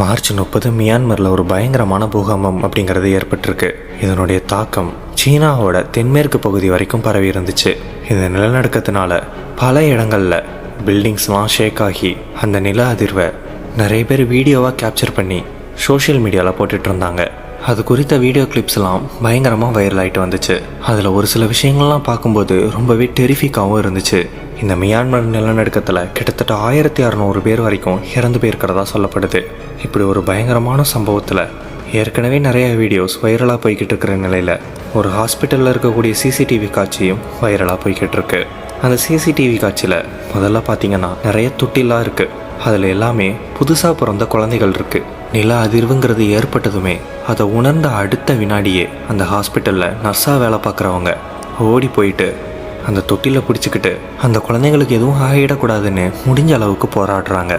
March 30 மியான்மரில் ஒரு பயங்கரமான பூகம்பம் அப்படிங்கிறது ஏற்பட்டிருக்கு. இதனுடைய தாக்கம் சீனாவோட தென்மேற்கு பகுதி வரைக்கும் பரவி இருந்துச்சு. இந்த நிலநடுக்கத்தினால பல இடங்களில் பில்டிங்ஸ்லாம் ஷேக் ஆகி அந்த நில அதிர்வை நிறைய பேர் வீடியோவாக கேப்சர் பண்ணி சோஷியல் மீடியாவில் போட்டுட்டு இருந்தாங்க. அது குறித்த வீடியோ கிளிப்ஸ்லாம் பயங்கரமாக வைரல் ஆகிட்டு வந்துச்சு. அதில் ஒரு சில விஷயங்கள்லாம் பார்க்கும்போது ரொம்பவே டெரிஃபிக்காகவும் இருந்துச்சு. இந்த மியான்மர் நிலநடுக்கத்தில் கிட்டத்தட்ட 1600 பேர் வரைக்கும் இறந்து போயிருக்கிறதா சொல்லப்படுது. இப்படி ஒரு பயங்கரமான சம்பவத்தில் ஏற்கனவே நிறைய வீடியோஸ் வைரலாக போய்கிட்டு இருக்கிற நிலையில் ஒரு ஹாஸ்பிட்டலில் இருக்கக்கூடிய சிசிடிவி காட்சியும் வைரலாக போய்கிட்டு இருக்கு. அந்த சிசிடிவி காட்சியில் முதல்ல பார்த்தீங்கன்னா நிறைய தொட்டிலாம் இருக்குது. அதில் எல்லாமே புதுசாக பிறந்த குழந்தைகள் இருக்குது. நில அதிர்வுங்கிறது ஏற்பட்டதுமே அதை உணர்ந்த அடுத்த வினாடியே அந்த ஹாஸ்பிட்டலில் நர்ஸாக வேலை பார்க்குறவங்க ஓடி போயிட்டு அந்த தொட்டியில் பிடிச்சிக்கிட்டு அந்த குழந்தைங்களுக்கு எதுவும் ஆகிடக்கூடாதுன்னு முடிஞ்ச அளவுக்கு போராடுறாங்க.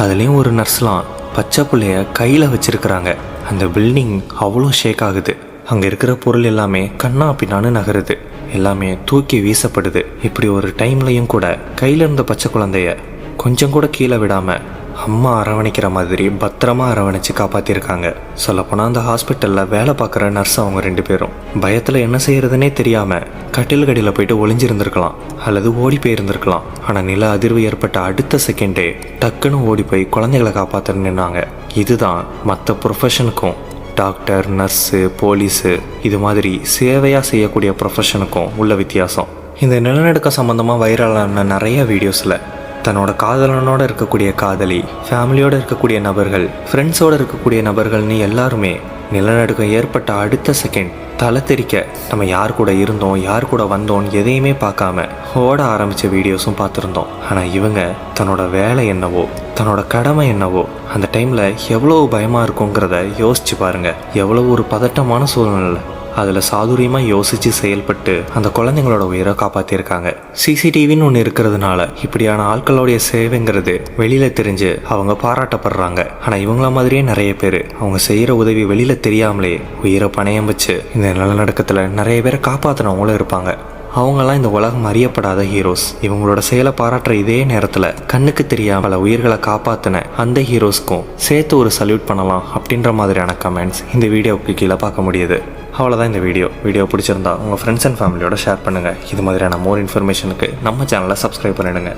அதுலேயும் ஒரு நர்ஸ்லாம் பச்சை பிள்ளைய கையில் வச்சிருக்கிறாங்க. அந்த பில்டிங் அவ்வளோ ஷேக் ஆகுது. அங்கே இருக்கிற பொருள் எல்லாமே கண்ணா பின்னான்னு நகருது, எல்லாமே தூக்கி வீசப்படுது. இப்படி ஒரு டைம்லையும் கூட கையில் இருந்த பச்சை குழந்தைய கொஞ்சம் கூட கீழே விடாமல் அம்மா அரவணைக்கிற மாதிரி பத்திரமா அரவணைச்சு காப்பாற்றிருக்காங்க. சொல்லப்போனால் அந்த ஹாஸ்பிட்டலில் வேலை பார்க்குற நர்ஸ் அவங்க 2 பேரும் பயத்தில் என்ன செய்யறதுனே தெரியாமல் கட்டில்கடியில் போயிட்டு ஒளிஞ்சிருந்துருக்கலாம் அல்லது ஓடி போயிருந்துருக்கலாம். ஆனால் நில அதிர்வு ஏற்பட்ட அடுத்த செகண்டே டக்குன்னு ஓடி போய் குழந்தைகளை காப்பாற்ற நின்னாங்க. இதுதான் மற்ற ப்ரொஃபஷனுக்கும் டாக்டர், நர்ஸு, போலீஸு இது மாதிரி சேவையாக செய்யக்கூடிய ப்ரொஃபஷனுக்கும் உள்ள வித்தியாசம். இந்த நிலநடுக்க சம்மந்தமாக வைரலான நிறைய வீடியோஸில் தன்னோட காதலனோடு இருக்கக்கூடிய காதலி, ஃபேமிலியோடு இருக்கக்கூடிய நபர்கள், ஃப்ரெண்ட்ஸோடு இருக்கக்கூடிய நபர்கள்னு எல்லாருமே நிலநடுக்கம் ஏற்பட்ட அடுத்த செகண்ட் தலை தெறிக்க நம்ம யார் கூட இருந்தோம், யார் கூட வந்தோம் எதையுமே பார்க்காம ஓட ஆரம்பித்த வீடியோஸும் பார்த்துருந்தோம். ஆனால் இவங்க தன்னோட வேலை என்னவோ, தன்னோட கடமை என்னவோ அந்த டைமில் எவ்வளோ பயமாக இருக்குங்கிறத யோசிச்சு பாருங்கள். எவ்வளோ ஒரு பதட்டமான சூழ்நிலை அதில் சாதுரியமாக யோசித்து செயல்பட்டு அந்த குழந்தைங்களோட உயிரை காப்பாற்றிருக்காங்க. சிசிடிவின்னு ஒன்று இருக்கிறதுனால இப்படியான ஆட்களுடைய சேவைங்கிறது வெளியில் தெரிஞ்சு அவங்க பாராட்டப்படுறாங்க. ஆனால் இவங்கள மாதிரியே நிறைய பேர் அவங்க செய்கிற உதவி வெளியில் தெரியாமலே உயிரை பணயம் வச்சு இந்த நிலநடுக்கத்தில் நிறைய பேரை காப்பாற்றினவங்களும் இருப்பாங்க. அவங்கெல்லாம் இந்த உலகம் அறியப்படாத ஹீரோஸ். இவங்களோட செயலை பாராட்டுற இதே நேரத்தில் கண்ணுக்கு தெரியாம பல உயிர்களை காப்பாற்றின அந்த ஹீரோஸ்க்கும் சேர்த்து ஒரு சல்யூட் பண்ணலாம் அப்படின்ற மாதிரியான கமெண்ட்ஸ் இந்த வீடியோவுக்கு கீழே பார்க்க முடியுது. அவ்வளோதான் இந்த வீடியோ பிடிச்சிருந்தா உங்கள் ஃப்ரெண்ட்ஸ் அண்ட் ஃபேமிலியோட ஷேர் பண்ணுங்கள். இது மாதிரியான மோர் இன்ஃபர்மேஷனுக்கு நம்ம சேனலை சப்ஸ்கிரைப் பண்ணிடுங்க.